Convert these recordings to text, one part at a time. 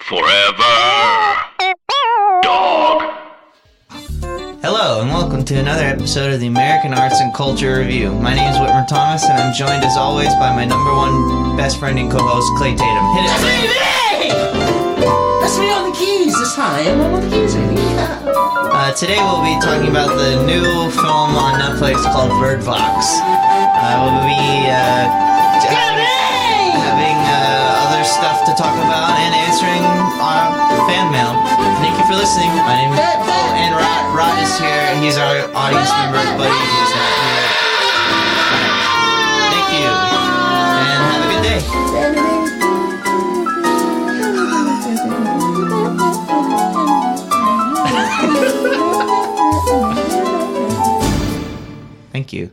Forever. Dog. Hello, and welcome to another episode of the American Arts and Culture Review. My name is Whitmer Thomas, and I'm joined as always by my number one best friend and co-host, Clay Tatum. Hit it, Clay! That's me on the keys this time. I'm on the keys, baby. Today we'll be talking about the new film on Netflix called Bird Box. We'll be having other stuff to talk about and answering fan mail. Thank you for listening. My name is and Rod is here. He's our audience member, but he is not here. Thank you, and have a good day. Thank you.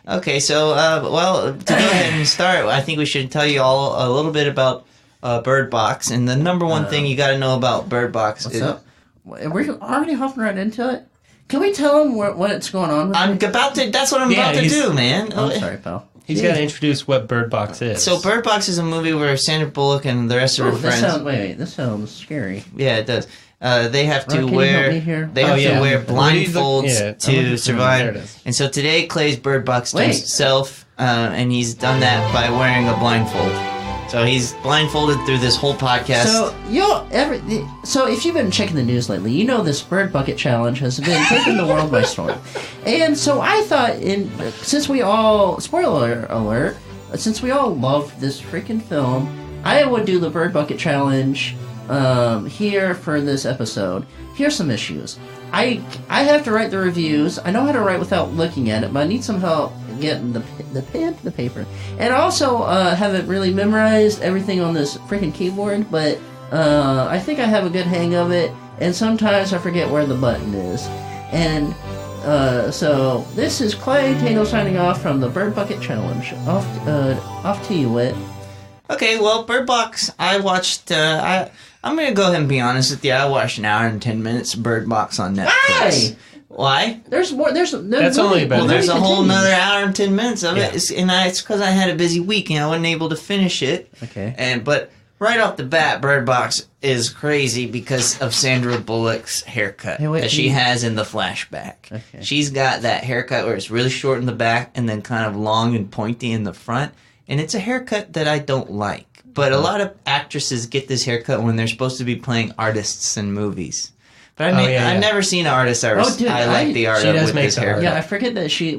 Okay, so, to go ahead and start, I think we should tell you all a little bit about Bird Box. And the number one thing you got to know about Bird Box is... What's up? We're already hopping right into it. Can we tell them what's going on with I'm about to... That's what I'm about to do, man. Oh, sorry, pal. He's got to introduce what Bird Box is. So Bird Box is a movie where Sandra Bullock and the rest of her friends... This sounds scary. Yeah, it does. They have to Can you wear help me here? to wear blindfolds to There survive. it is. And so today Clay's Bird Box to himself, and he's done that by wearing a blindfold. So he's blindfolded through this whole podcast. So if you've been checking the news lately, you know this Bird Bucket Challenge has been taking the world by storm. And so I thought, since we all, spoiler alert, since we all love this freaking film, I would do the Bird Bucket Challenge here for this episode. Here's some issues. I have to write the reviews. I know how to write without looking at it, but I need some help getting the pen to the paper. And I also haven't really memorized everything on this freaking keyboard, but I think I have a good hang of it, and sometimes I forget where the button is. And so this is Clay Tato signing off from the Bird Bucket Challenge. Off to you, Whit. Okay, well, Bird Box, I watched... I'm going to go ahead and be honest with you. I watched an hour and 10 minutes of Bird Box on Netflix. Why? There's more. That's only about... Well, there's a whole nother hour and 10 minutes of it. It's because I had a busy week and I wasn't able to finish it. Okay. But right off the bat, Bird Box is crazy because of Sandra Bullock's haircut that she has in the flashback. Okay. She's got that haircut where it's really short in the back and then kind of long and pointy in the front. And it's a haircut that I don't like. But a lot of actresses get this haircut when they're supposed to be playing artists in movies. But I've never seen an artist I like the art of with this haircut. Yeah, I forget that she's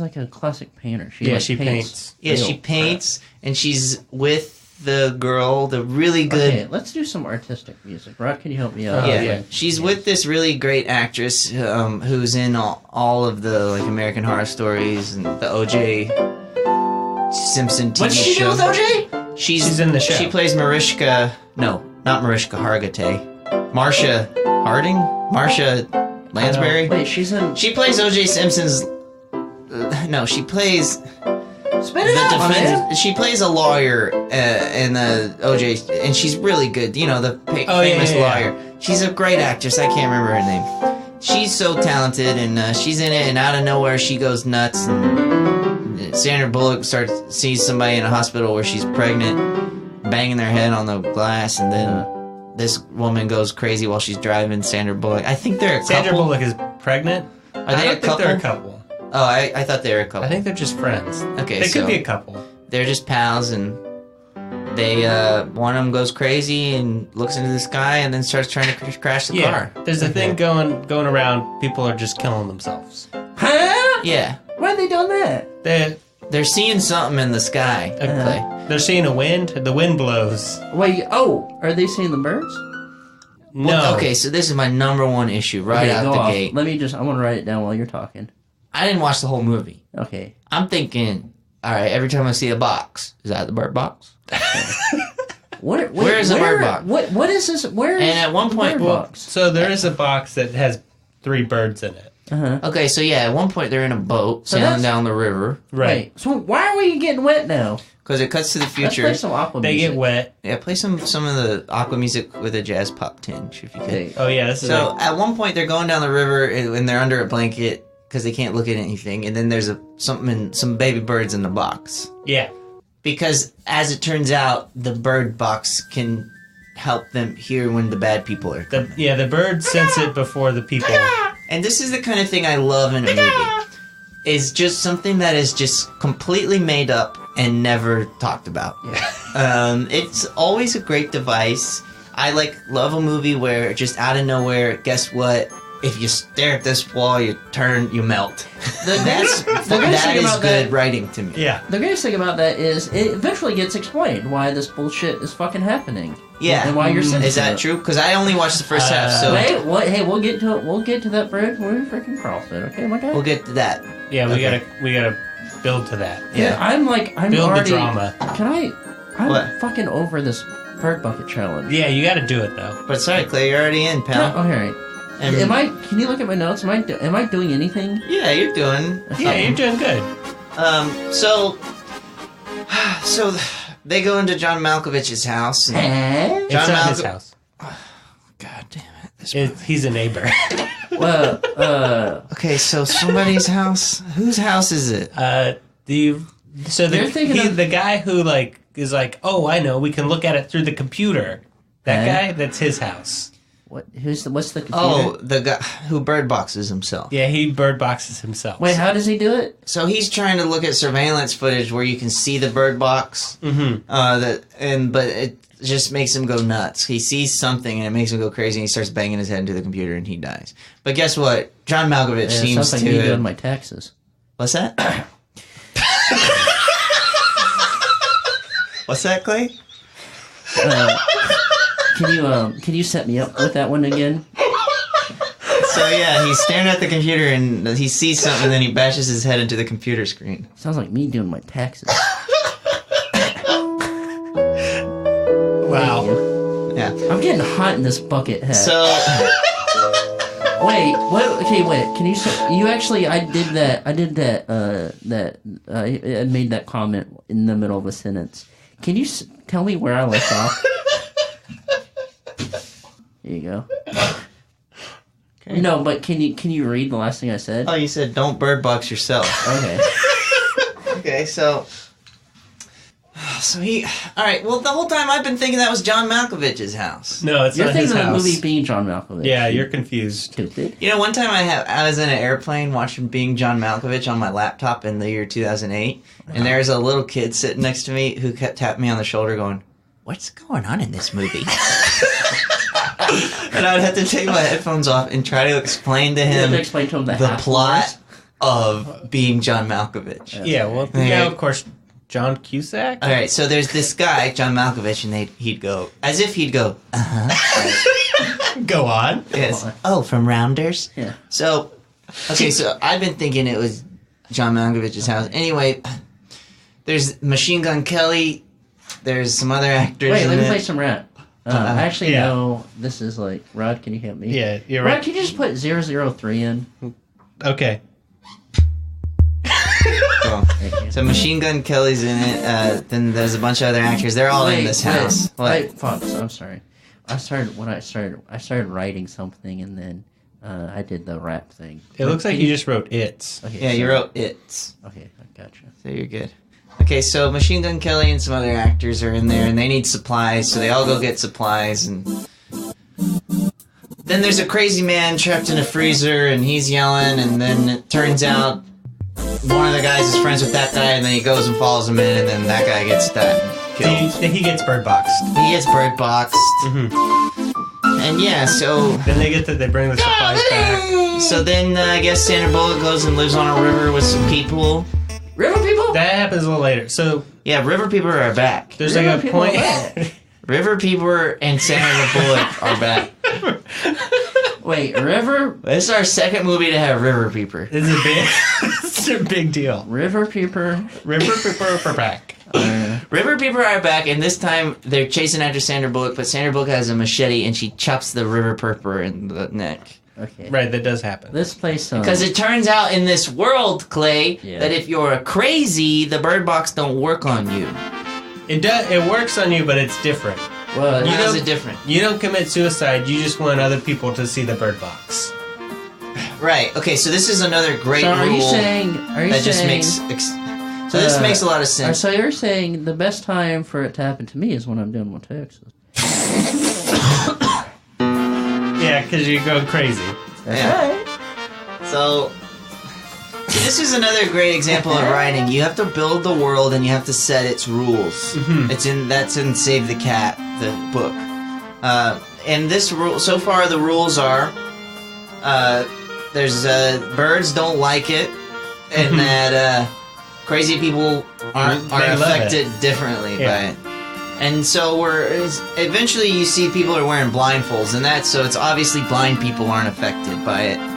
like a classic painter. She paints. Yeah, she paints, and she's with the girl, the really good... Okay, let's do some artistic music. Rod, can you help me out? She's with this really great actress who's in all of the like American Horror Stories and the O.J. Simpson TV show. What did she do with O.J.? She's in the show. She plays Mariska... No, not Mariska Hargitay. Marsha Harding? Marsha Lansbury? Wait, she's in... She plays O.J. Simpson's... no, she plays... Spit it out, man! She plays a lawyer in the O.J. And she's really good. You know, the famous lawyer. She's a great actress. I can't remember her name. She's so talented, and she's in it, and out of nowhere she goes nuts, and Sandra Bullock sees somebody in a hospital where she's pregnant, banging their head on the glass, and then this woman goes crazy while she's driving Sandra Bullock. I think they're a couple. Sandra Bullock is pregnant? Are they a couple? They're a couple. Oh, I thought they were a couple. I think they're just friends. Okay, they could be a couple. They're just pals, and they one of them goes crazy and looks into the sky and then starts trying to crash the car. There's a thing going around. People are just killing themselves. Huh? Yeah. Why are they doing that? They're seeing something in the sky. They're seeing a wind. The wind blows. Wait, are they seeing the birds? No. Well, okay, so this is my number one issue out the gate. I want to write it down while you're talking. I didn't watch the whole movie. Okay. I'm thinking, all right, every time I see a box, is that the Bird Box? Where is the Bird Box? What is this? Where is and at one point, Bird Box? So there is a box that has 3 birds in it. Okay, so yeah, at one point they're in a boat sailing down the river. Right. Wait, so why are we getting wet now? Because it cuts to the future. Let's play some Aqua They music. get wet. Yeah, play some of the Aqua music with a jazz pop tinge, if you could. Okay. Oh yeah, this is So at one point they're going down the river and they're under a blanket because they can't look at anything, and then there's some baby birds in the box. yeah. Because as it turns out, the bird box can help them hear when the bad people are coming. The birds sense it before the people. And this is the kind of thing I love in a movie. Is just something that is just completely made up and never talked about. Yeah. It's always a great device. I love a movie where just out of nowhere, guess what? If you stare at this wall, you melt. That is good writing to me. Yeah. The greatest thing about that is it eventually gets explained why this bullshit is fucking happening. Yeah. And why you're sensitive. Is that true? Because I only watched the first half, so... Hey, we'll get to it. We'll get to that bridge when we freaking cross it, okay, my guy? We'll get to that. Yeah, we gotta build to that. Yeah. I'm build already... the drama. I'm What? fucking over this bird bucket challenge. Yeah, you gotta do it, though. But sorry, Clay, you're already in, pal. All right. And- Can you look at my notes? Am I doing anything? Yeah, you're doing... Yeah, you're doing good. So they go into John Malkovich's house. And It's John not his Malko- house. God damn it. He's a neighbor. Well, Okay, so somebody's house? Whose house is it? You're thinking of- the guy who is oh, I know, we can look at it through the computer. That guy, that's his house. what's the computer? Oh, the guy who bird boxes himself. Yeah, he bird boxes himself. Wait, how does he do it? So he's trying to look at surveillance footage where you can see the bird box. Mm-hmm. But it just makes him go nuts. He sees something and it makes him go crazy and he starts banging his head into the computer and he dies. But guess what? John Malkovich Yeah, seems sounds like me to... doing my taxes. What's that? What's that, Clay? Can you set me up with that one again? So yeah, he's staring at the computer and he sees something and then he bashes his head into the computer screen. Sounds like me doing my taxes. Wow. Yeah. I'm getting hot in this bucket head. So wait, what? Okay, wait. Can you? You actually? I did that. I made that comment in the middle of a sentence. Can you tell me where I left off? There you go. Okay. No, but can you read the last thing I said? you said don't bird box yourself. Okay. Okay, so he. All right. Well, the whole time I've been thinking that was John Malkovich's house. No, it's You're not his thinking of the house. movie Being John Malkovich. Yeah, you're confused. Stupid. You know, one time I was in an airplane watching Being John Malkovich on my laptop in the year 2008, and there was a little kid sitting next to me who kept tapping me on the shoulder, going, "What's going on in this movie?" And I'd have to take my headphones off and try to explain to You have him to explain to him the plot of Being John Malkovich. Yeah, well, Yeah. of course, John Cusack. All right, so there's this guy, John Malkovich, and he'd go, as if he'd go, Go on. yes. Oh, from Rounders? Yeah. So, okay, so I've been thinking it was John Malkovich's house. Anyway, there's Machine Gun Kelly, there's some other actors Wait, in let me it. play some rap. I actually yeah. know this is like Rod. Can you help me? Yeah, you're Rod, right. can you just put 003 in? Okay. Cool. Thank you. So Machine Gun Kelly's in it, then there's a bunch of other actors. They're all in this house. Wait, Fox, I'm sorry. I started writing something and then I did the rap thing. It looks like you just wrote It's. Okay, Yeah, you sorry. wrote It. Okay, I gotcha. So you're good. Okay, so Machine Gun Kelly and some other actors are in there, and they need supplies, so they all go get supplies, and then there's a crazy man trapped in a freezer, and he's yelling, and then it turns out one of the guys is friends with that guy, and then he goes and follows him in, and then that guy gets killed. He gets bird boxed. He gets bird boxed. And yeah, so Then they bring the supplies back. so then I guess Sandra Bullock goes and lives on a river with some people. River people? That happens a little later. So Yeah, river people are back. there's River like a people point. are back. River people and Sandra Bullock are back. Wait, River This is our second movie to have river peeper. This is a big, it's a big deal. Peeper. River Pepper back. River peeper are back, and this time they're chasing after Sandra Bullock, but Sandra Bullock has a machete and she chops the river peeper in the neck. Okay. Right, that does happen. Let's play some. Because it turns out in this world, Clay, Yeah. that if you're a crazy, the bird box don't work on you. It works on you, but it's different. Well, How is don't- it different? You don't commit suicide. You just want other people to see the bird box. Right. Okay. So this is another great so are rule you saying? that just makes. So this makes a lot of sense. So you're saying the best time for it to happen to me is when I'm doing my taxes. Yeah, because you're going crazy. Yeah. So, this is another great example of writing. You have to build the world and you have to set its rules. That's in Save the Cat, the book. And this rule, so far the rules are, there's birds don't like it, and that crazy people are affected differently by it. And so eventually you see people are wearing blindfolds, and so it's obviously blind people aren't affected by it.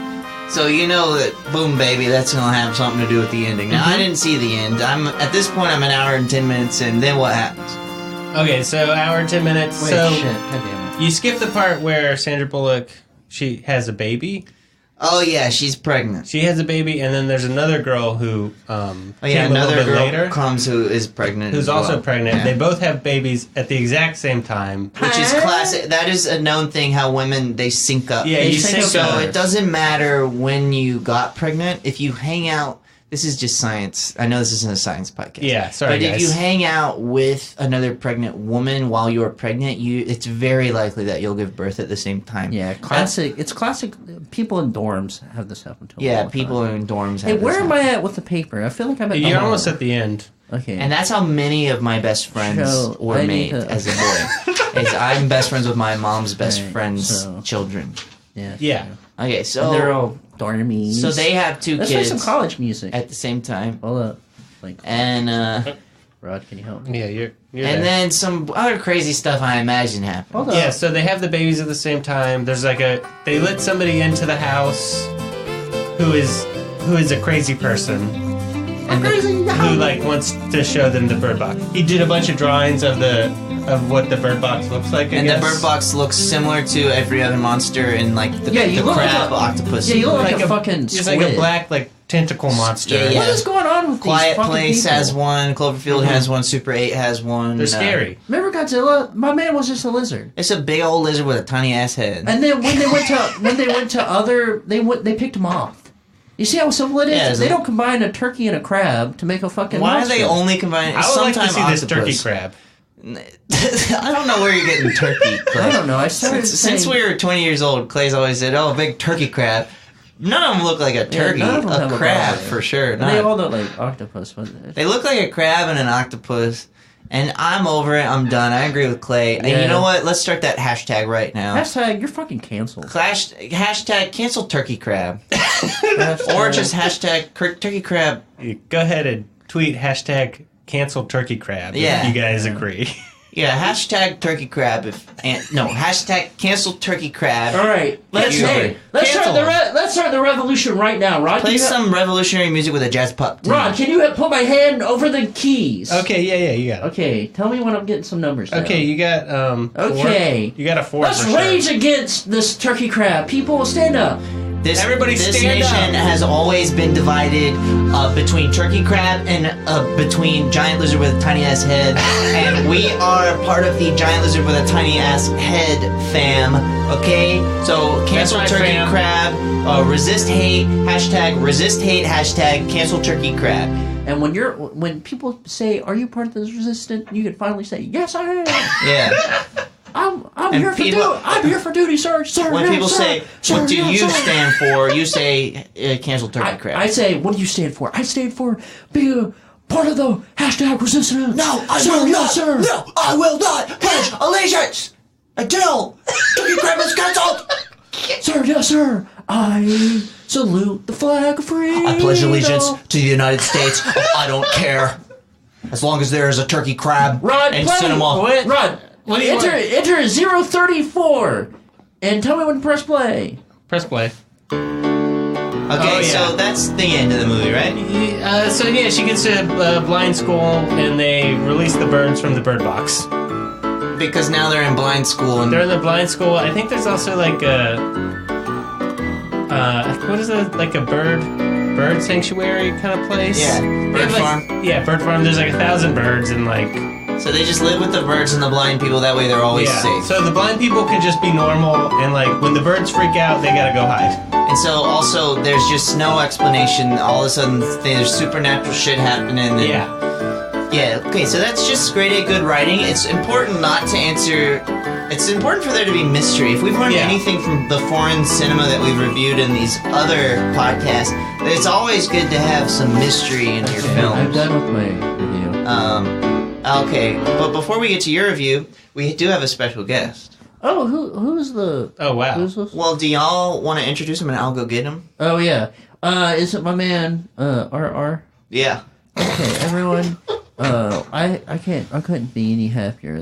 So you know that, boom, baby, that's gonna have something to do with the ending. Now I didn't see the end. At this point I'm an hour and 10 minutes, and then what happens? Okay, so hour and 10 minutes. Wait, so shit. God damn it. you skip the part where Sandra Bullock, she has a baby. Oh yeah, she's pregnant. She has a baby, and then there's another girl who came Another a little bit girl later, comes who is pregnant. who's as also well. pregnant. Yeah. They both have babies at the exact same time. Which is classic. That is a known thing. How women they sync up. Yeah, They you sync sync up. So up. it doesn't matter when you got pregnant. If you hang out, this is just science. I know this isn't a science podcast. Yeah, sorry, But guys. if you hang out with another pregnant woman while you're pregnant, it's very likely that you'll give birth at the same time. Yeah, classic. It's classic. People in dorms have this happen to them. Yeah, all the people time. in dorms. Hey, have where this am happen. I at with the paper? I feel like I'm at. You're the almost bar. at the end. Okay. And that's how many of my best friends So, were I need made to- as a boy. Is I'm best friends with my mom's best Right, friend's so- children. yeah. Yeah. Okay, And they're so all dormies. so they have two Let's play kids some college music. at the same time, Hold up. Like, and Rod, can you help me? Yeah, you're and there. then some other crazy stuff I imagine happened. Hold up. Yeah, so they have the babies at the same time. There's they let somebody into the house who is a crazy person. And who wants to show them the bird box. He did a bunch of drawings of what the bird box looks like. I And the guess. bird box looks similar to every other monster in like the, Yeah, you the look like crab a- octopus. Yeah, you look like a fucking It's squid. like a black tentacle monster. Yeah, yeah. What is going on with Quiet these fucking Place people? has one. Cloverfield has one. Super 8 has one. They're scary. Remember Godzilla? My man was just a lizard. It's a big old lizard with a tiny ass head. And then when they went to other, they picked them off. You see how simple it is? Yeah, They don't combine a turkey and a crab to make a fucking Why are monster. they only combining? I would like to see Sometime this turkey octopus. crab. I don't know where you're getting turkey. Clay. I don't know. I started Since saying, we were 20 years old, Clay's always said, "Oh, a big turkey crab." None of them look like a turkey. none of them have a a crab body. for sure. they Not. all look like octopus. But They look like a crab and an octopus. And I'm over it. I'm done. I agree with Clay. And Yeah. you know what? Let's start that hashtag right now. hashtag, you're fucking canceled. Hashtag cancel turkey crab. Or just hashtag turkey crab. You go ahead and tweet hashtag cancel turkey crab. Yeah. If you guys agree. Yeah, hashtag turkey crab. Hashtag cancel turkey crab. All right, let's Cancel. let's start the revolution right now, Rod. Play can you some revolutionary music with a jazz pup. Rod, can you put my hand over the keys? Okay, yeah, you got it. Okay, tell me when I'm getting some numbers. Down. Okay, you got Okay. 4. You got a 4. Let's for sure. rage against this turkey crab. People, stand up. Everybody this stand nation up. has always been divided between turkey crab and between giant lizard with a tiny ass head, and we are part of the giant lizard with a tiny ass head fam. Okay, so cancel That's right, turkey fam. crab, resist hate, hashtag cancel turkey crab. And when people say, "Are you part of this resistance?" you can finally say, "Yes, I am. Yeah. I'm And here for people- duty. I'm here for duty, sir. Sir, When yes, people sir. say, Sir, "What do yes, you sir." stand for?" You say, "Cancel turkey crab." I say, "What do you stand for?" I stand for being a part of the hashtag resistance. No, I sir, will yes, not. sir. No, I will not pledge allegiance until turkey crab is canceled. Sir, yes, sir. I salute the flag of freedom. I pledge allegiance to the United States. I don't care. As long as there is a turkey crab Rod, and play. cinema. What? Rod, What do you enter 034 and tell me when to press play. Press play. Okay, Oh, yeah. so that's the end of the movie, right? So yeah, she gets to blind school, and they release the birds from the bird box. Because now they're in blind school and They're in the blind school. I think there's also like a what is it? Like a bird sanctuary kind of place. Yeah, They bird have, like- farm. Yeah, bird farm. There's like 1,000 birds and like so they just live with the birds and the blind people. That way they're always safe. So the blind people can just be normal, and like when the birds freak out, they gotta go hide. And so also there's just no explanation. All of a sudden there's supernatural shit happening. And, Yeah. Yeah, okay, so that's just grade A good writing. It's important not to answer... It's important for there to be mystery. If we've learned anything from the foreign cinema that we've reviewed in these other podcasts, it's always good to have some mystery in your films. I'm done with my review. Okay, but before we get to your review, we do have a special guest. Oh, who's the... Oh, wow. Who's this? Well, do y'all want to introduce him and I'll go get him? Oh, yeah. Is it my man, RR? Yeah. Okay, everyone. I couldn't be any happier.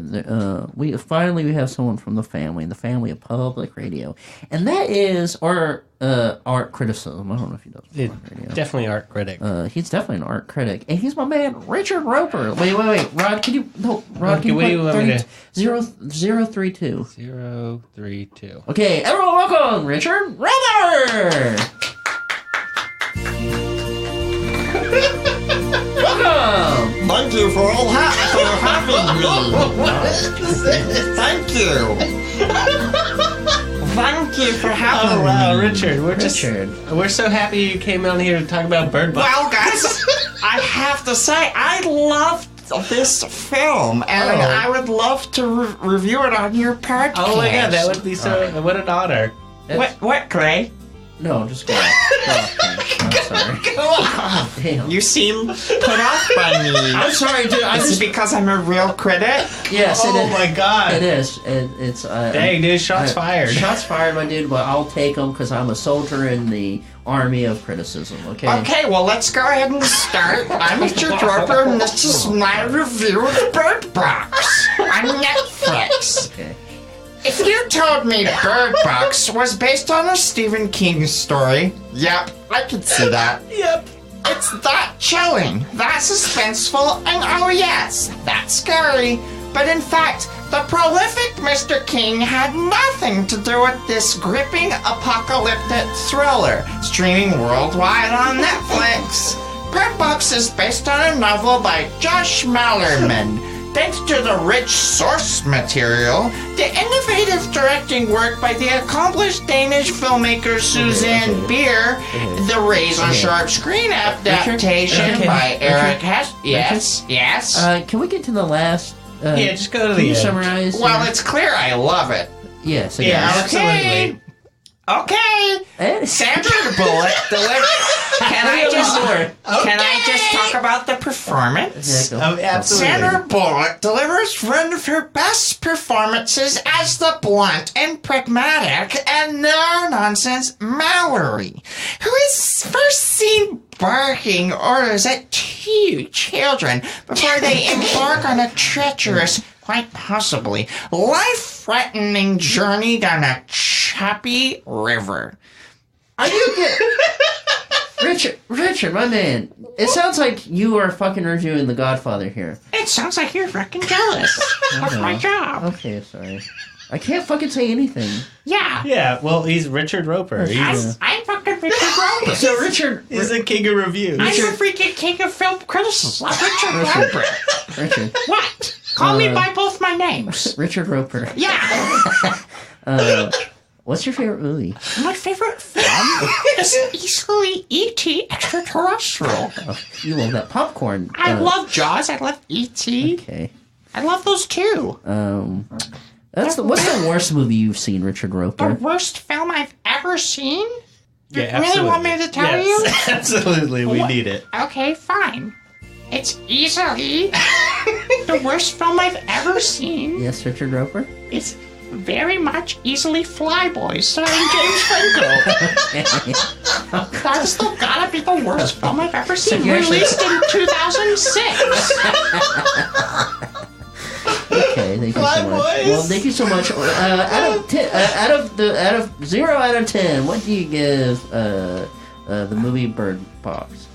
We have someone from the family of public radio, and that is our art criticism. I don't know if he does public radio. Definitely art critic. He's definitely an art critic, and he's my man Richard Roper. Wait, Rod, can you put 032? 032. Okay, everyone, welcome Richard Roper. Welcome! Thank you for having me. Thank you. Thank you for having Oh, wow, Richard. We're so happy you came on here to talk about Bird Box. Well, guys, I have to say, I loved this film, and I would love to review it on your podcast. Oh my god, that would be so... What an honor. What, Clay? No, just go off. I'm sorry. Go off. Damn. You seem put off by me. I'm sorry, dude. Is it because I'm a real critic? Yes, it Oh is. my god. It is. It's. Dang, dude, shots fired. Shots fired, my dude. But I'll take them because I'm a soldier in the army of criticism. Okay. Okay, well, let's go ahead and start. I'm Richard Roper, and this is my review of Bird Box on Netflix. Okay. If you told me Bird Box was based on a Stephen King story, yep, I could see that. Yep. It's that chilling, that suspenseful, and oh yes, that scary. But in fact, the prolific Mr. King had nothing to do with this gripping apocalyptic thriller, streaming worldwide on Netflix. Bird Box is based on a novel by Josh Malerman. Thanks to the rich source material, the innovative directing work by the accomplished Danish filmmaker Suzanne Bier, the razor-sharp screen adaptation by Eric Hess. Yes. Can we get to the last? Yeah, just go to Can the you end. summarize? Well, it's clear I love it. Yes. It Yeah, is. absolutely. Okay. Sandra Bullock delivered. Can I just talk about the performance? Yeah, go. Absolutely. Sandra Bullock delivers one of her best performances as the blunt and pragmatic and no-nonsense Mallory, who is first seen barking orders at two children before they embark on a treacherous, quite possibly life-threatening journey down a choppy river. Are you get Richard, my man? It sounds like you are fucking reviewing The Godfather here. It sounds like you're fucking jealous of my job. Okay, sorry. I can't fucking say anything. Yeah. Yeah, well, he's Richard Roper. I'm fucking Richard Roper. So Richard, He's the king of reviews. I'm the freaking king of film criticism. Richard Roper. Richard, What? Call me by both my names. Richard Roper. Yeah. What's your favorite movie? My favorite film is easily E.T. Extraterrestrial. You love that popcorn. I love Jaws. I love E.T. Okay. I love those too. What's the worst movie you've seen, Richard The Roper? worst film I've ever seen? Yeah, You really absolutely. want me to tell Yes, you? absolutely, we What? need it. Okay, fine. It's easily the worst film I've ever seen. Yes, Richard Roper. It's very much easily Flyboys starring James Franco. That's still gotta be the worst film I've ever seen. you actually- Released in 2006. Okay, thank you so much. Boys. Well, thank you so much. Out of 0 out of 10, what do you give the movie Bird Box?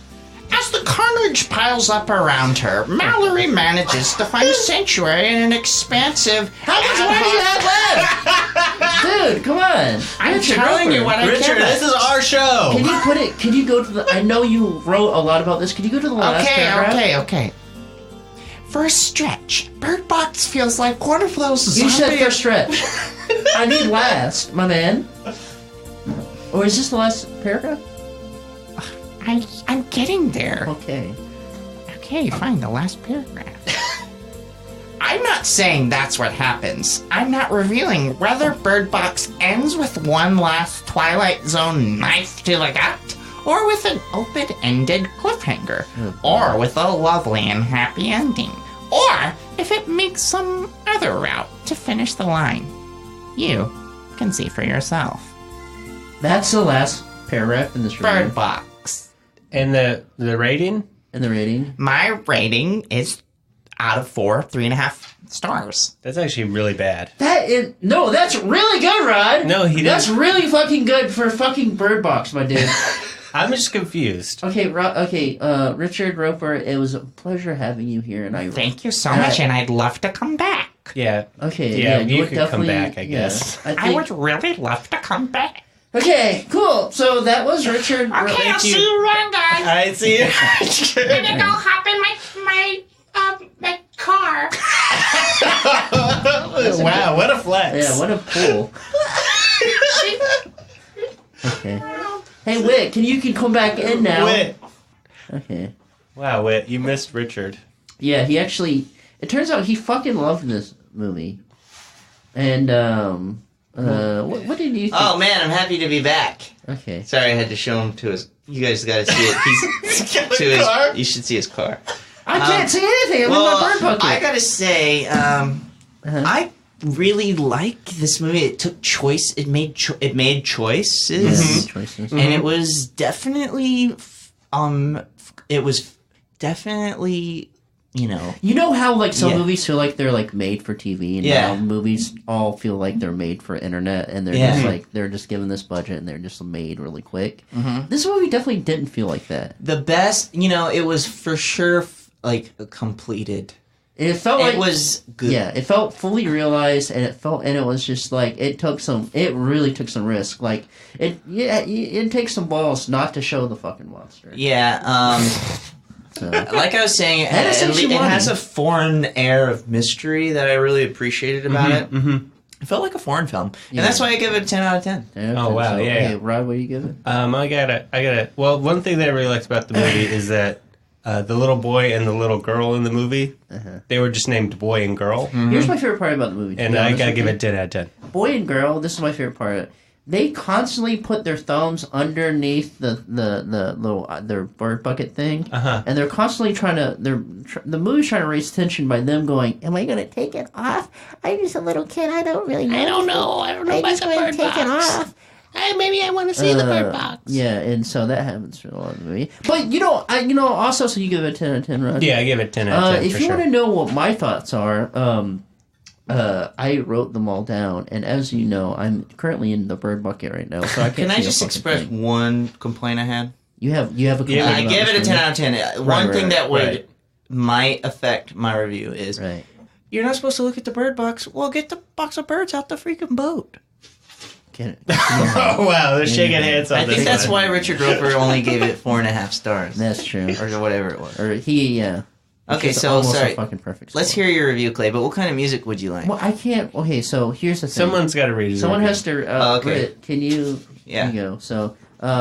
As the carnage piles up around her, Mallory manages to find sanctuary in an expansive. How much money do you have left? Dude, come on. I'm Richard telling you Roper. what I care Richard, about. this is our show. Can you put it? Can you go to the? I know you wrote a lot about this. Can you go to the last paragraph? Okay. For a stretch, Bird Box feels like one of those You zombie... said for stretch. I need last, my man. Or is this the last paragraph? I'm getting there. Okay. Okay, fine, the last paragraph. I'm not saying that's what happens. I'm not revealing whether Bird Box ends with one last Twilight Zone knife to the gut, or with an open-ended cliffhanger, or with a lovely and happy ending, or if it makes some other route to finish the line. You can see for yourself. That's the last paragraph in this review. Bird Box. And the rating? And the rating? My rating is out of 4, 3.5 stars. That's actually really bad. No, that's really good, Rod. No, he didn't. That's really fucking good for fucking Bird Box, my dude. I'm just confused. Okay, Richard Roper, it was a pleasure having you here, and Thank you so much, and I'd love to come back. Yeah. Okay, Yeah, you you would could come definitely back, I guess. I would really love to come back. Okay, cool. So that was Richard. Okay, I'll see you around, guys. I see you. I'm gonna go hop in my car. Wow, what a flex. Yeah, what a fool. Okay. Hey, Whit, you can come back in now. Whit. Okay. Wow, Whit, you missed Richard. Yeah, he actually. It turns out he fucking loved this movie. And what did you think? Oh man, I'm happy to be back. Okay. Sorry, I had to show him to his. You guys got to see it. You should see his car. I can't see anything. I'm in my bird bucket. I gotta say, I really like this movie. It took choice. It made choices, Choices. and it was definitely, it was definitely, you know how like some Yeah. movies feel like they're like made for TV, and Yeah. now movies all feel like they're made for internet, and they're Yeah. just like they're just given this budget and they're just made really quick. This movie definitely didn't feel like that. the best. It was for sure like completed. It felt like It was good. Yeah, it felt fully realized, and it was just like it really took some risk. Like it takes some balls not to show the fucking monster. Yeah. So. Like I was saying, And it's actually it has money. a foreign air of mystery that I really appreciated about it. Mm-hmm. It felt like a foreign film, Yeah. and that's why I give it a 10 out of 10. Oh, wow, yeah, Hey, yeah. Rod, what do you give it? I gotta. Well, one thing that I really liked about the movie is that the little boy and the little girl in the movie, they were just named boy and girl, Here's my favorite part about the movie. to and be I honest gotta with give you. it 10 out of 10. Boy and girl. This is my favorite part. They constantly put their thumbs underneath the little their bird bucket thing, and they're constantly trying to. The movie's trying to raise tension by them going, "Am I going to take it off? I'm just a little kid. I don't really know. I don't know about the bird box. Take it off. Maybe I want to see the bird box. Yeah, and so that happens for a lot of the movie. But also, so you give it a 10 out of 10, right? Yeah, I give it 10 out of 10 If for you sure. want to know what my thoughts are, I wrote them all down, and as you know, I'm currently in the bird bucket right now, so I can't. Can I see a just fucking express thing. one complaint I had? You have a complaint Yeah, I about gave this it a 10 movie? out of 10. One thing that right. might affect my review is Right. you're not supposed to look at the bird box. Well, get the box of birds out the freaking boat. Get it? Oh wow, they're shaking hands on I this think that's one. why Richard Roper only gave it 4.5 stars. That's true. Or whatever it was. Or yeah. Okay, It's so almost sorry. a fucking perfect. Let's score. hear your review, Clay. But what kind of music would you like? Well, I can't. Okay, so here's the thing. Someone's got to read it. Someone has to. okay. Britt, can you? Yeah. Here you go. So,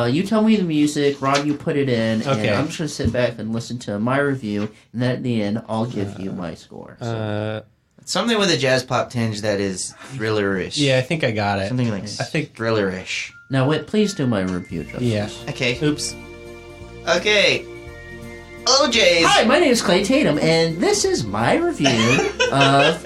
you tell me the music. Rob, you put it in. Okay. And I'm just gonna sit back and listen to my review, and then at the end, I'll give you my score. So. Something with a jazz pop tinge that is thriller-ish. Yeah, I think I got it. Something like I think. thriller-ish. Now, Whit, please do my review justice. Yeah. Okay. Oops. Okay. OJ's. Hi, my name is Clay Tatum, and this is my review of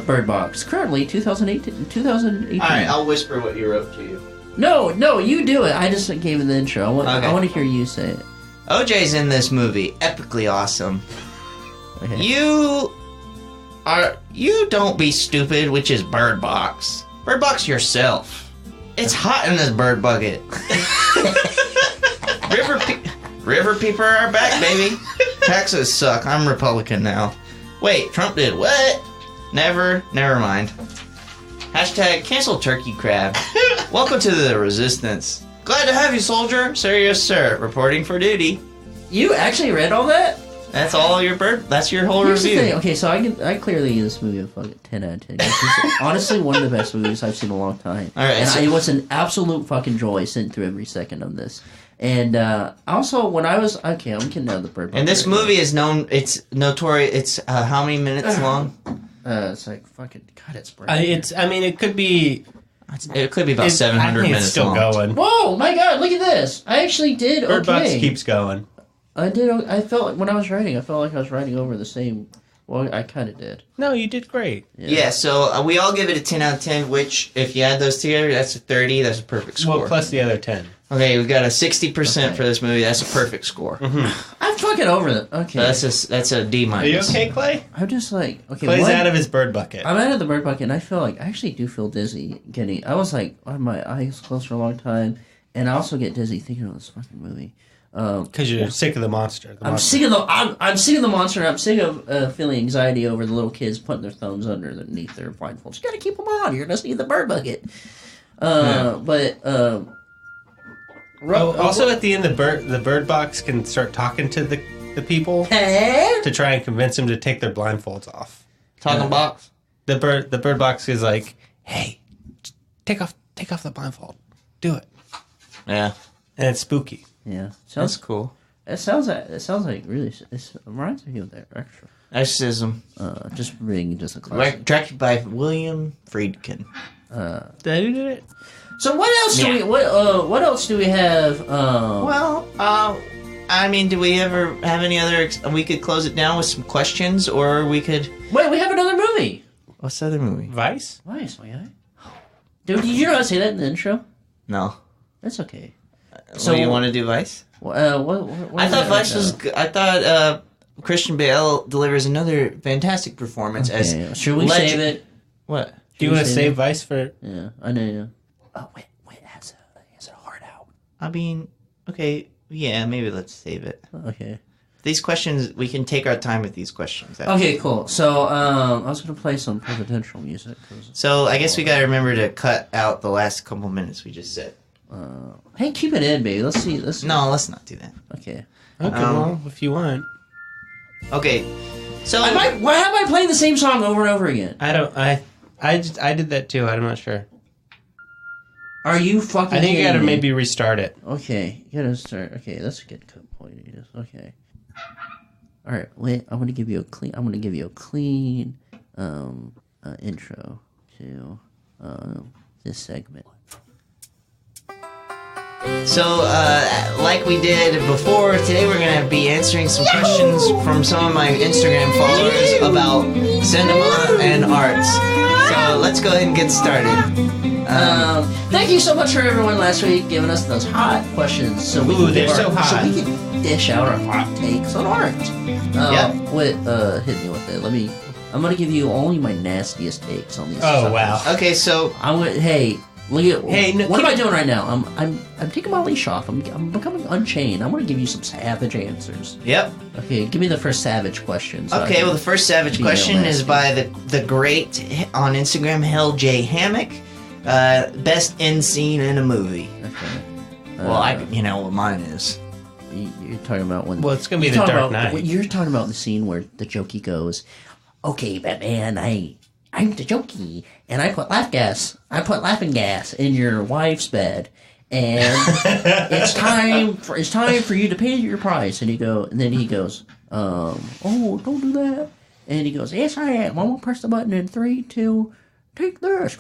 Bird Box. Currently, 2018. All right, I'll whisper what you wrote to you. No, you do it. I just gave it the intro. Okay. I want to hear you say it. OJ's in this movie. Epically awesome. Okay. You don't be stupid, which is Bird Box. Bird Box yourself. It's hot in this bird bucket. River people are back, baby. Taxes suck. I'm Republican now. Wait, Trump did what? Never mind. Hashtag cancel turkey crab. Welcome to the resistance. Glad to have you, soldier. Sir, yes, sir. Reporting for duty. You actually read all that? That's all your bird. That's your whole Here's the review. thing. Okay, so I clearly give this movie a fucking 10 out of 10. This is honestly one of the best movies I've seen in a long time. All right, and so- it was an absolute fucking joy sitting through every second of this. And also, when I was I'm getting out of the bird. And this movie is known. It's notorious. It's how many minutes long? It's like fucking God. It's bird. It could be. It could be about 700 I think minutes it's still long. going. Whoa, my God! Look at this. I actually did Bird Box okay. keeps going. I did. I felt like when I was writing, I felt like I was writing over the same. Well, I kind of did. No, you did great. Yeah, so we all give it a 10 out of 10, which, if you add those together, that's a 30. That's a perfect score. Well, plus the other 10. Okay, we got a 60% for this movie. That's a perfect score. I'm fucking over it. Okay. That's a D Are you minus. okay, Clay? I'm just like okay. Clay's what? out of his bird bucket. I'm out of the bird bucket, and I feel like I actually do feel dizzy. I was like, I had my eyes closed for a long time, and I also get dizzy thinking of this fucking movie. Because you're sick of the monster. I'm sick of I'm sick of the monster. And I'm sick of feeling anxiety over the little kids putting their thumbs underneath their blindfolds. You gotta keep them on. You're gonna see the bird bucket. Also, at the end, the bird box can start talking to the people Hey? to try and convince them to take their blindfolds off. Talking box? The bird box is like, "Hey, take off the blindfold. Do it." Yeah. And it's spooky. Yeah, That's cool. It sounds like really. It reminds me of that extra. Exorcism. Just reading just a classic. Directed by William Friedkin. Did I do it? So what else do Yeah. we what else do we have? Well, I mean, do we ever have any other... we could close it down with some questions, or we could... Wait, we have another movie. What's the other movie? Vice? Nice, my guy. Dude, did you not say that in the intro? No. That's okay. So you want to do Vice? What I thought Vice was good. I thought Christian Bale delivers another fantastic performance as... Should we save it? What? Do you want to save Vice for? Yeah, I know. Yeah. Oh wait, has a heart out. I mean, okay, yeah, maybe let's save it. Okay. These questions, we can take our time with these questions. Okay, cool. So I was gonna play some presidential music. So I guess we gotta remember to cut out the last couple minutes we just said. Hey, keep it in, baby. Let's see. No, let's not do that. Okay. Okay, well, if you want. Okay, so... Why am I playing the same song over and over again? I did that too. I'm not sure. Are you fucking? I think you kidding gotta me? maybe restart it. Okay, you gotta start. Okay, that's a good point. Okay. All right, wait. I'm gonna give you a clean intro to this segment. So, like we did before, today we're going to be answering some questions from some of my Instagram followers about cinema and arts. So, let's go ahead and get started. Thank you so much for everyone last week giving us those hot questions. So we they're so hot. So we can dish out our hot takes on art. Yep. Hit me with it. I'm gonna give you only my nastiest takes on these. Oh, subjects. wow. Okay, so... Hey, look at. Hey, no, what am I doing right now? I'm taking my leash off. I'm becoming unchained. I'm gonna give you some savage answers. Yep. Okay, give me the first savage question. Okay, well, the first savage be question real is nasty. by the great, on Instagram, Hell J. Hammock. Best end scene in a movie. Okay. Well, you know what mine is. You're talking about when. Well, it's gonna be you're The talking Dark about- Knight. You're talking about the scene where the Jokey goes, "Okay, Batman, I'm the Jokey, and I put laughing gas in your wife's bed, and it's time for you to pay your price." And then he goes, "Oh, don't do that." And he goes, "Yes, I am. I'm gonna press the button in 3, 2, take this."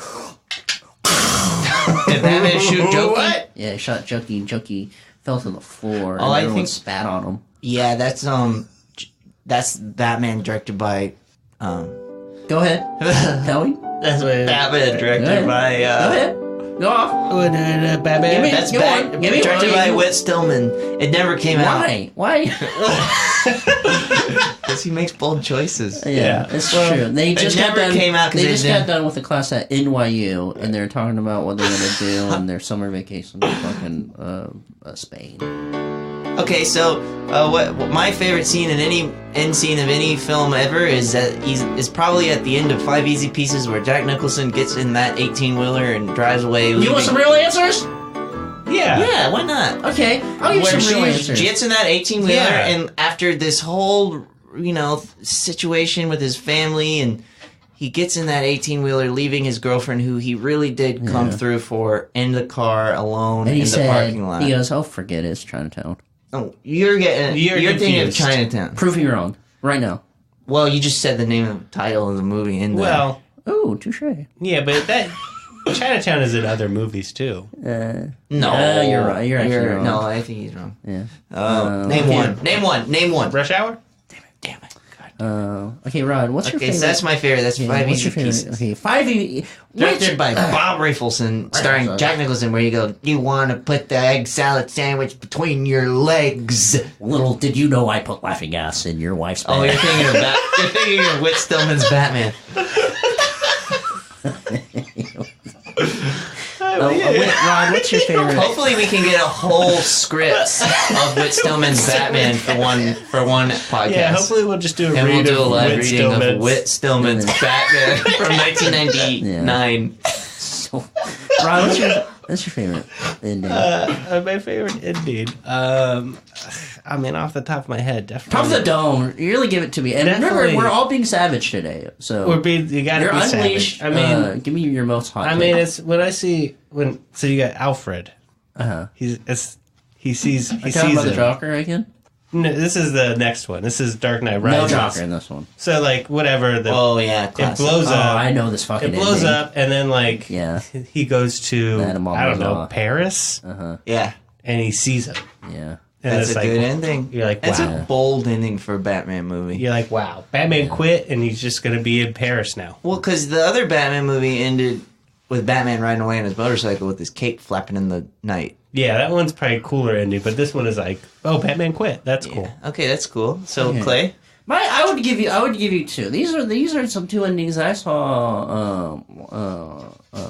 Did Batman shoot Jokey? What? Yeah, he shot Jokey, and Jokey fell to the floor, Oh, and I everyone think- spat on him. Yeah, that's Batman directed by... Go ahead, tell me. That's what it is. Batman directed Go by... ahead. Go off. Batman. Give me- That's Go on, give me directed one. by Whit Stillman. It never came out. Why? Because he makes bold choices. Yeah, it's true. They just got never done. came out 'cause They they just didn't- got done with a class at NYU, and they're talking about what they're gonna do on their summer vacation in fucking Spain. Okay, so what my favorite scene in any end scene of any film ever is probably at the end of 5 Easy Pieces, where Jack Nicholson gets in that 18-wheeler and drives away. You leaving- want some real answers? Yeah, why not? Okay, I'll give you Where some real she answers. gets in that 18-wheeler, Yeah. and after this whole, situation with his family, and he gets in that 18-wheeler, leaving his girlfriend, who he really did come through for, in the car alone And he in the said, parking lot. he goes, "Oh, forget it, it's Chinatown." Oh, you're thinking of confused. Chinatown. Prove me wrong, right now. Well, you just said the name of the title of the movie in there. Well, Oh, touche. yeah, but that Chinatown is in other movies too. no, you're right. You're actually wrong. No, I think he's wrong. Yeah. Name one. Name one. Rush Hour? Damn it. Okay, Rod, what's your Okay, favorite? so that's my favorite. That's yeah, 5 what's easy your favorite? pieces. Okay, 5 easy. Directed by Bob Rafelson, starring Rafelson. Jack Nicholson, where you go, you want to put the egg salad sandwich between your legs. Little did you know I put laughing gas in your wife's bed. Oh, you're thinking of Whit Stillman's Batman. Rod, what's your favorite? Hopefully, we can get a whole script of Whit Stillman's Batman for one podcast. Yeah, hopefully we'll just do a And we'll read do a of live Whit reading Stillman's. of Whit Stillman's Batman from 1999. So, Rod, what's your favorite ending? My favorite ending. I mean, off the top of my head, definitely. Top of the dome. You really give it to me. And remember, Definitely. we're all being savage today. So You gotta you're be unleashed. savage. I mean, give me your most hot. I mean, it's when I see so you got Alfred. He sees talking about the him. Joker again. No, this is the next one. This is Dark Knight Rises. No Joker in this one. So like whatever Oh, yeah, it classic. blows Oh, up. I know this fucking. It blows ending. up, and then like Yeah. he goes to Madame I don't know Malmaison. Paris, Yeah, and he sees him. Yeah. And that's it's a like, good ending. You're like, That's wow. a bold ending for a Batman movie. You're like, wow. Batman quit, and he's just gonna be in Paris now. Well, because the other Batman movie ended with Batman riding away on his motorcycle with his cape flapping in the night. Yeah, that one's probably a cooler ending, but this one is like, oh, Batman quit. That's cool. Okay, that's cool. So, Okay. Clay? I would give you two. These are some two endings I saw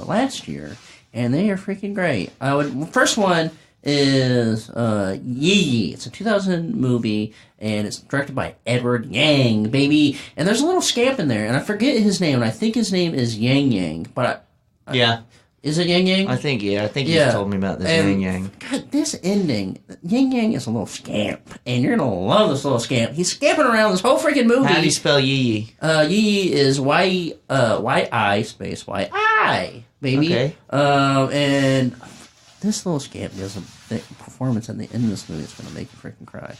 last year, and they are freaking great. First one is Yi Yi. It's a 2000 movie, and it's directed by Edward Yang, baby. And there's a little scamp in there, and I forget his name, and I think his name is Yang Yang, but Yeah. is it Yang Yang? I think you Yeah. told me about this And- Yang Yang. God, this ending, Yang Yang is a little scamp, and you're gonna love this little scamp. He's scamping around this whole freaking movie. How do you spell Yi Yi? Yi is Y-I space Y-I, baby. Okay. And this little scamp does a performance at the end of this movie that's gonna make you freaking cry.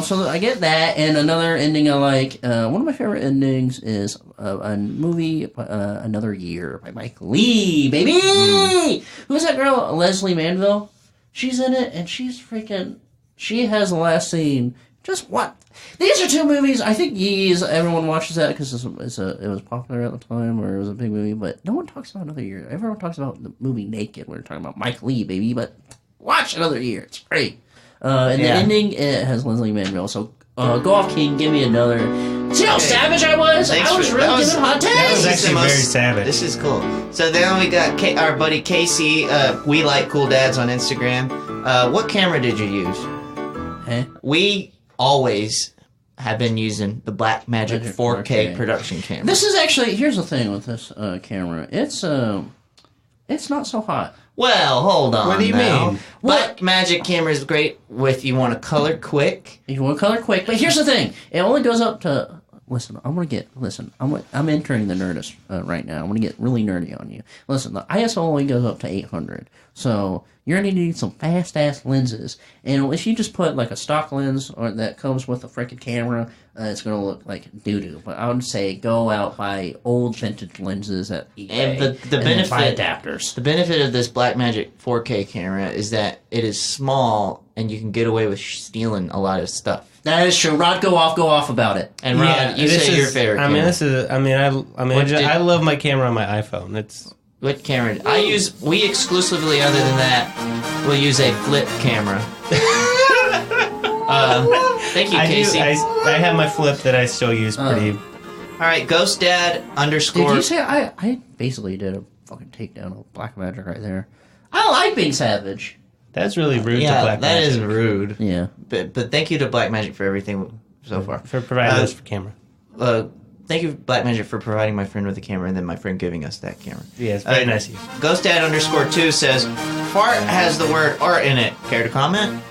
So I get that, and another ending I like. One of my favorite endings is a movie, Another Year by Mike Lee, baby. Who's that girl? Leslie Manville. She's in it, and she's freaking. She has the last scene. Just what? These are two movies. I think Yee's. Everyone watches that because it was popular at the time, or it was a big movie. But no one talks about Another Year. Everyone talks about the movie Naked. We're talking about Mike Lee, baby. But watch Another Year. It's great. And the ending, it has Leslie Manville. So go off, King. Give me another. See how savage I was? I was really giving hot takes. That was This is actually the most- very savage. This is cool. So then we got our buddy Casey. We like cool dads on Instagram. What camera did you use? Huh? We always have been using the Blackmagic Magic 4K 4K. production camera. This is actually. Here's the thing with this camera. It's not so hot. Well, hold on. What do you now. mean? Blackmagic camera is great if you want to color quick. If you want color quick, but here's the thing: it only goes up to. Listen, I'm entering the Nerdist right now. I'm gonna get really nerdy on you. Listen, the ISO only goes up to 800, so you're gonna need some fast ass lenses. And if you just put like a stock lens or that comes with a freaking camera, it's gonna look like doo doo. But I would say go out buy old vintage lenses at eBay And the then benefit buy adapters. The benefit of this Blackmagic 4K camera is that it is small and you can get away with stealing a lot of stuff. That is true. Rod, go off about it. And Rod, you this say your is- favorite I camera. mean, this is. I mean, I love my camera on my iPhone. It's What camera? We exclusively, other than that, will use a flip camera. Thank you, Casey. I have my flip that I still use pretty. All right, Ghost Dad underscore. Did you say I basically did a fucking takedown of Blackmagic right there? I like being savage. That's really rude to Yeah, Black that Magic is rude. Yeah. But thank you to Blackmagic for everything so far. for providing this for camera. Thank you, Blackmagic, for providing my friend with a camera and then my friend giving us that camera. Yeah, it's very nice of you. GhostDad_2 says, fart has the word art in it. Care to comment?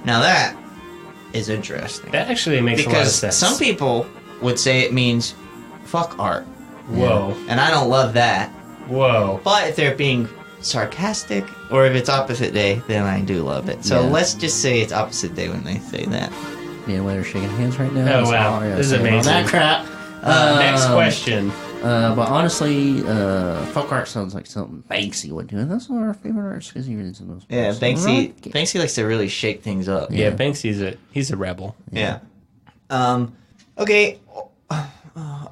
Now that is interesting. That actually makes a lot of Because sense. some people would say it means fuck art. Whoa. And I don't love that. Whoa. But if they're being sarcastic or if it's opposite day, then I do love it. So Yeah. let's just say it's opposite day when they say that. Me and Wade are shaking hands right now. Oh, That's wow. all I gotta This is say about amazing. that crap. Next question. But honestly, fuck art sounds like something Banksy would do. And that's one of our favorite artists because he reads the most. Yeah, books. Banksy Right? Banksy likes to really shake things up. Yeah, Banksy's he's a rebel. Yeah. Okay.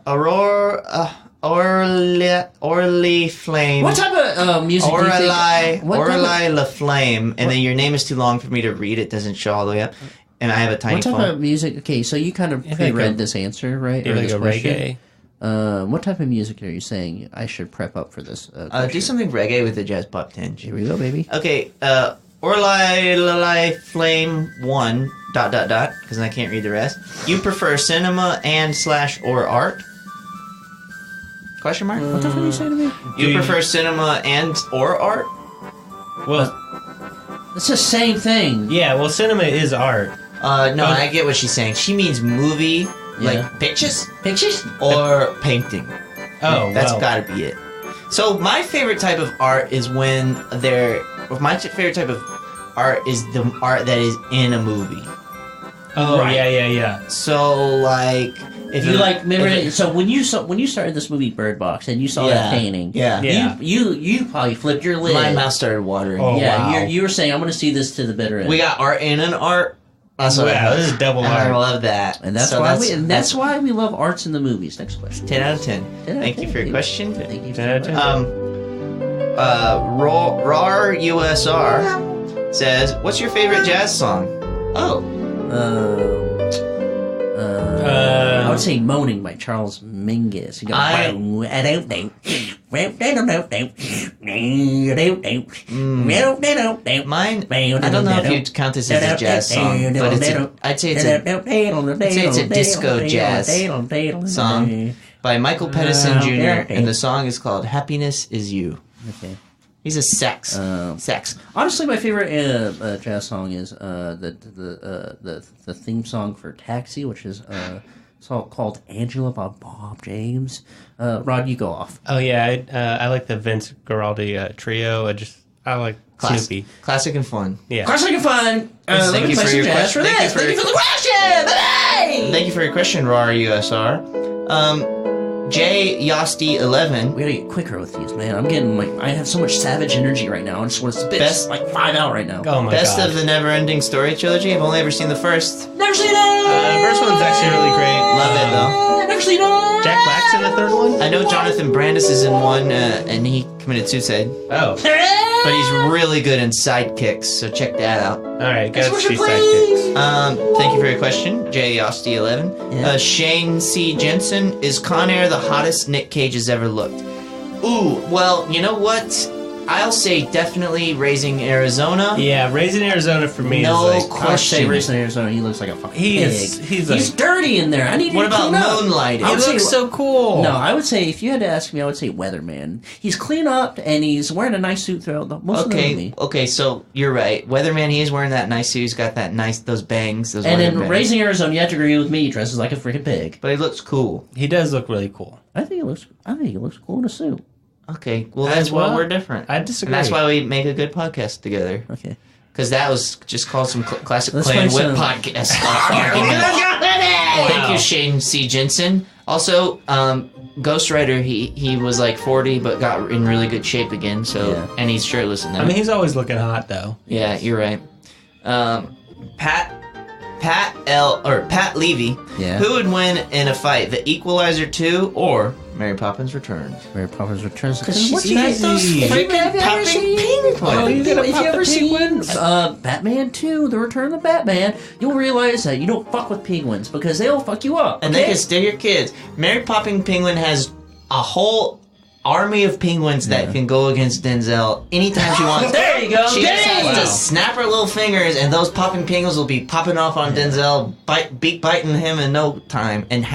Aurora Orly Flame. What type of music do you think? What type of- Orly La Flame, and then your name is too long for me to read. It doesn't show all the way up, and I have a tiny What type phone. of music? Okay, so you kind of like pre-read a- this answer, right? Maybe Or like this a question. reggae. What type of music are you saying I should prep up for this? Do question? something reggae with a jazz pop tinge. Here we go, baby. Okay, Orly Flame 1 ... because I can't read the rest. You prefer cinema and / or art? Question mark? What the fuck are you saying to me? You prefer cinema and or art? Well, It's the same thing. yeah. Well, cinema is art. No, I get what she's saying. She means movie, like pictures, Pictures? or painting. Oh, That's well. gotta be it. So my favorite type of art is when my favorite type of art is the art that is in a movie. Oh, Right. yeah. So like, if You like if remember? it- So when you started this movie Bird Box and you saw that painting, yeah. Yeah. you probably flipped your lid. My mouth started watering. Oh, Yeah, wow. you were saying I'm going to see this to the bitter end. We got art in an art. That's what Wow, I this is double I art. love that. and that's So why that's why we love arts in the movies. Next question. 10 out of 10. 10 out of Thank 10, you for your baby. question. Thank you. 10 out of 10. RAR USR says, "What's your favorite jazz song?" Oh, I would say "Moaning" by Charles Mingus. You go, mine. I don't know if you'd count this as a jazz song, but I'd say it's a disco jazz song by Michael Pedersen Jr. and the song is called "Happiness Is You." Okay. He's a sax. Honestly, my favorite jazz song is the theme song for Taxi, which is called Angela by Bob James. Rod, you go off. Oh yeah, I like the Vince Guaraldi trio. I like Snoopy. Classic and fun. Yeah. Classic and fun. Let Thank me you play for some your jazz question. for this. Thank you for the question. Bye-bye. Thank you for your question, RAR USR. J Yosty 11. We gotta get quicker with these, man. I'm getting I have so much savage energy right now. I just want to spit Best- like 5 out right now. Oh my Best god. of the Never-Ending Story trilogy. I've only ever seen the first. Never seen it. The first one's actually really great. Love it though. Never seen it. Jack Black's in the third one. I know Jonathan Brandis is in one, and he committed suicide. Oh, But he's really good in sidekicks, so check that out. all right. Gotta Next see question, sidekicks. please. Thank you for your question, J Yosty 11. Yeah. Shane C Jensen, is Con Air the hottest Nick Cage has ever looked? Ooh, well, you know what? I'll say definitely Raising Arizona. Yeah, Raising Arizona for me No is like. I would say question. Racing Arizona. He looks like a fucking He pig. is- he's like- dirty in there. I need What to about clean up. Moonlighting? I He would say- looks so cool. No, I would say if you had to ask me, I would say Weatherman. He's clean up and he's wearing a nice suit throughout most of the movie. Okay, so you're right. Weatherman, he is wearing that nice suit. He's got that those bangs. Those And weather in bangs. Raising Arizona, you have to agree with me. He dresses like a freaking pig. But he looks cool. He does look really cool. I think he looks cool in a suit. Okay, well As that's why well. we're different. I disagree. And that's why we make a good podcast together. Okay. Because that was just called some classic Let's Clay and play Whip some- podcast arguments. Thank you, Shane C. Jensen. Also, Ghost Rider, he was like 40 but got in really good shape again. So Yeah. and he's shirtless now. I mean, he's always looking hot though. yeah, you're right. Pat Levy. Yeah. Who would win in a fight, The Equalizer 2 or Mary Poppins Returns? Mary Poppins Returns. Because she's What's eating that? those freaking popping penguins. Oh, you gotta If you pop ever the seen penguins? Batman 2, The Return of Batman, you'll realize that you don't fuck with penguins because they'll fuck you up. And okay? they can steal your kids. Mary Popping Penguin has a whole army of penguins that can go against Denzel anytime she wants. There you go. She just has Dang! to snap her little fingers, and those popping penguins will be popping off on Denzel, biting him in no time, and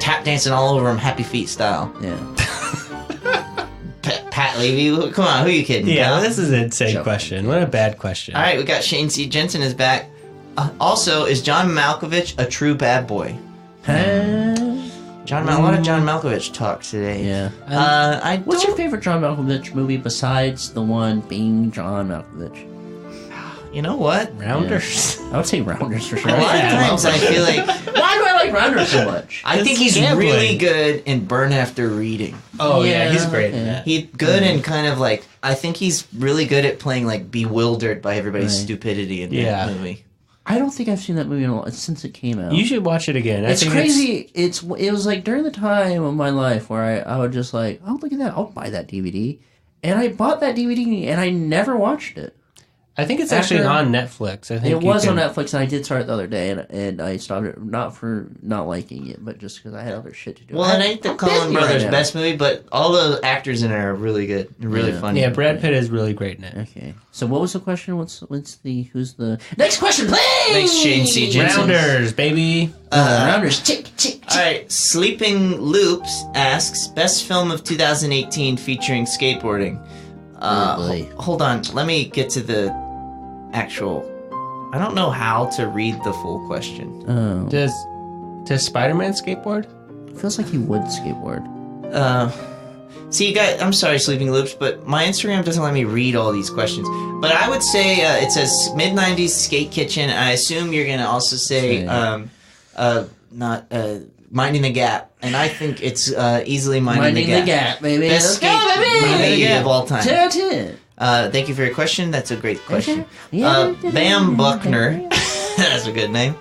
tap dancing all over him, Happy Feet style. Yeah. Pat Levy, come on, who are you kidding? Yeah, pal? this is an insane Joke. question. What a bad question. All right, we got Shane C. Jensen is back. Also, is John Malkovich a true bad boy? A lot of John Malkovich talk today. Yeah. What's What's your favorite John Malkovich movie besides the one being John Malkovich? You know what? Rounders. I would say Rounders for sure. A lot of times I feel like Why do I like Rounders so much? I think he's gambling. really good in Burn After Reading. Oh, yeah, he's Yeah, great in yeah. that. He's good and kind of like I think he's really good at playing like bewildered by everybody's Right. stupidity in Yeah. that movie. I don't think I've seen that movie in a lot since it came out. You should watch it again. It's crazy. It was like during the time of my life where I would just like, oh, look at that. I'll buy that DVD. And I bought that DVD and I never watched it. I think it's actually After- on Netflix. I think It you was can- on Netflix and I did start it the other day and I stopped it not for not liking it, but just because I had other shit to do. Well, it ain't the I'm Coen busy Brothers' right now. best movie, but all the actors in it are really good, and really Yeah. funny. Yeah, Brad Pitt is really great in it. Okay. So what was the question? Who's the next question, please? Thanks, Shane C. Jensen. Rounders, baby. Rounders. Tick, tick, All right, Sleeping Loops asks best film of 2018 featuring skateboarding. Oh, boy. Hold on, let me get to the actual. I don't know how to read the full question. Oh, Does Spider-Man skateboard? feels like he would skateboard. See, you guys, I'm sorry, Sleeping Loops, but my Instagram doesn't let me read all these questions. But I would say it says mid '90s skate kitchen. I assume you're gonna also say not Minding the Gap, and I think it's easily Minding the Gap. baby. Best Let's go, skate baby. movie of all time. 10 out of 10. Thank you for your question. That's a great question. Yeah. Bam Buckner, that's a good name.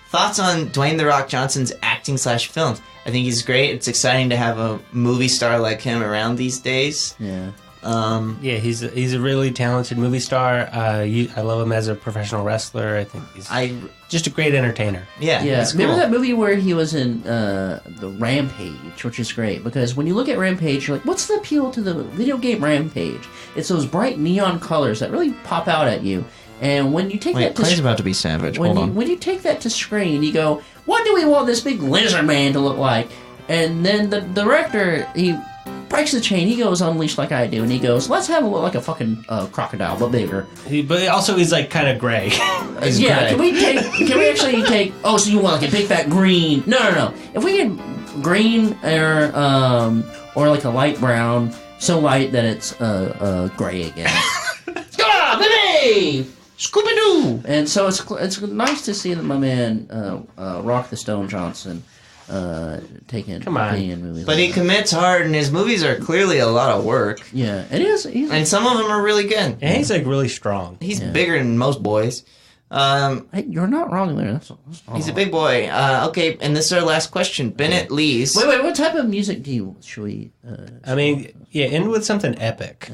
Thoughts on Dwayne The Rock Johnson's acting / films? I think he's great. It's exciting to have a movie star like him around these days. Yeah. Yeah, he's a really talented movie star. I love him as a professional wrestler. I think he's just a great entertainer. Yeah, Yeah, it's remember cool. that movie where he was in the Rampage, which is great because when you look at Rampage, you're like, what's the appeal to the video game Rampage? It's those bright neon colors that really pop out at you. And when you take Wait, that to Clay's about to be savage. when Hold you, on. when you take that to screen, you go, what do we want this big lizard man to look like? And then the director, he breaks the chain. He goes unleashed like I do, and he goes, let's have him look like a fucking crocodile, but bigger. But also he's like kind of gray. He's Yeah, great. can we actually take? Oh, so you want like a big fat green? No. If we get green or like a light brown, so light that it's gray again. Ah, baby, Scooby Doo. And so it's nice to see that my man Rock the Stone Johnson taking Come on. being in movies. But like he that. commits hard, and his movies are clearly a lot of work. Yeah, it is. And some of them are really good. And he's like really strong. He's bigger than most boys. Hey, you're not wrong there. That's He's a big boy. Okay, and this is our last question. Bennett Lees. Wait. What type of music should we? I mean, yeah, end with something epic.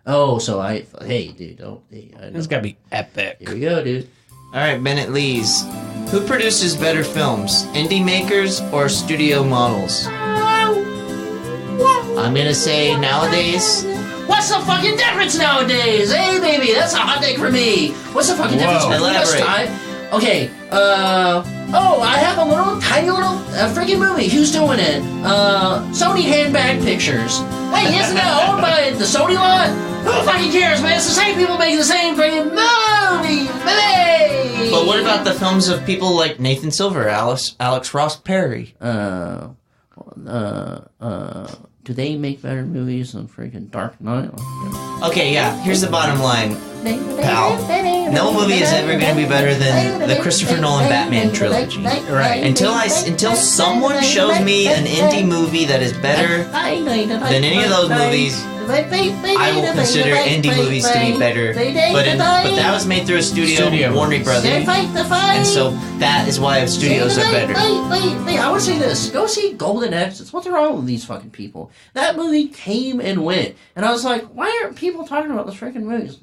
Oh, so hey, dude, don't. Hey, I know. It's gotta be epic. Here we go, dude. All right, Bennett Lees. Who produces better films, indie makers or studio models? I'm gonna say nowadays. What's the fucking difference nowadays? Hey, baby, that's a hot take for me. What's the fucking difference between this Elaborate. time? Okay, I have a tiny little freaking movie. Who's doing it? Sony Handbag Pictures. Wait, isn't that owned by the Sony lot? Who fucking cares, man? It's the same people making the same freaking movie, baby! But what about the films of people like Nathan Silver, Alex Ross Perry? Do they make better movies than freaking Dark Knight? Okay, yeah. Here's the bottom line, pal. No movie is ever going to be better than the Christopher Nolan Batman trilogy. Right. Until someone shows me an indie movie that is better than any of those movies, I will consider indie movies to be better. But that was made through a studio, Warner Brothers, and so that is why studios are better. Wait, I would say this. Go see Golden Exits. What's wrong with these fucking people? That movie came and went. And I was like, why aren't people talking about this freaking movies?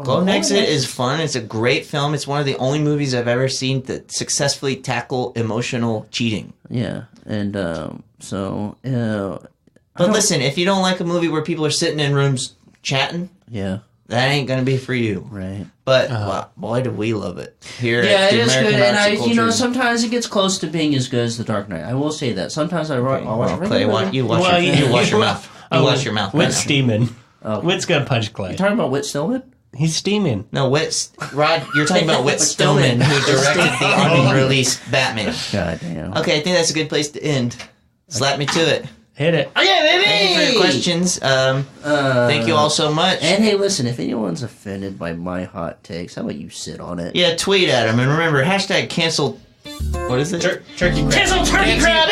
Golden Exit is fun. It's a great film. It's one of the only movies I've ever seen that successfully tackle emotional cheating. Yeah, and But listen, if you don't like a movie where people are sitting in rooms chatting, yeah. that ain't gonna be for you. Right. But wow, boy, do we love it here. Yeah, at it the is American good, and Arts and Culture. sometimes it gets close to being as good as The Dark Knight. I will say that. Sometimes I'll watch. Clay, you wash your mouth. You wash your mouth. Whit's steaming. Oh. Whit's gonna punch Clay. You talking about Whit Stillman? He's steaming. No, Rod, you're talking about Whit Stillman, who directed the unreleased Batman. God damn. Okay, I think that's a good place to end. Slap me to it. Hit it. Oh yeah, baby! Thank you for your questions. Thank you all so much. And hey, listen, if anyone's offended by my hot takes, how about you sit on it? Yeah, tweet at him. And remember, hashtag cancel... What is it? Turkey crab. Cancel turkey crab!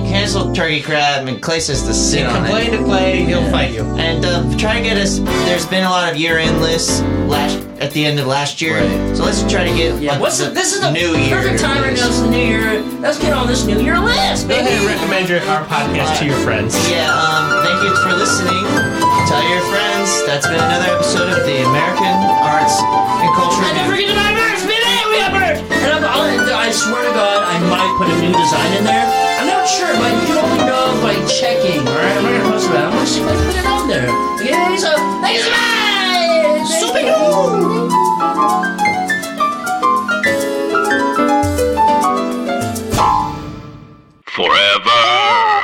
Cancel turkey crab, and Clay says to sit on Complain it. to Clay, he'll fight you. And try to get us... There's been a lot of year-end lists at the end of last year. Right. So let's try to get... Yeah, this is the New Year perfect time right now. It's the New Year. Let's get on this New Year list, Go baby. ahead and recommend our podcast to your friends. Yeah, thank you for listening. Tell your friends. That's been another episode of the American Arts and Culture. And don't forget to buy merch, baby! We have merch! And I swear to God, I might put a new design in there. I'm not sure, but you can only know by checking, alright? I'm not gonna post about it. I'm just gonna put it on there. Okay, so, thank you so much! Super cool! Forever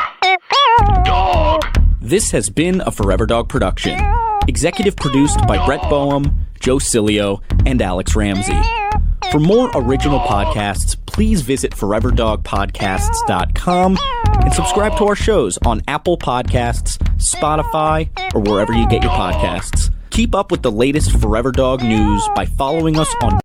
Dog. This has been a Forever Dog production. Executive produced by Brett Boehm, Joe Cilio, and Alex Ramsey. For more original podcasts, please visit foreverdogpodcasts.com and subscribe to our shows on Apple Podcasts, Spotify, or wherever you get your podcasts. Keep up with the latest Forever Dog news by following us on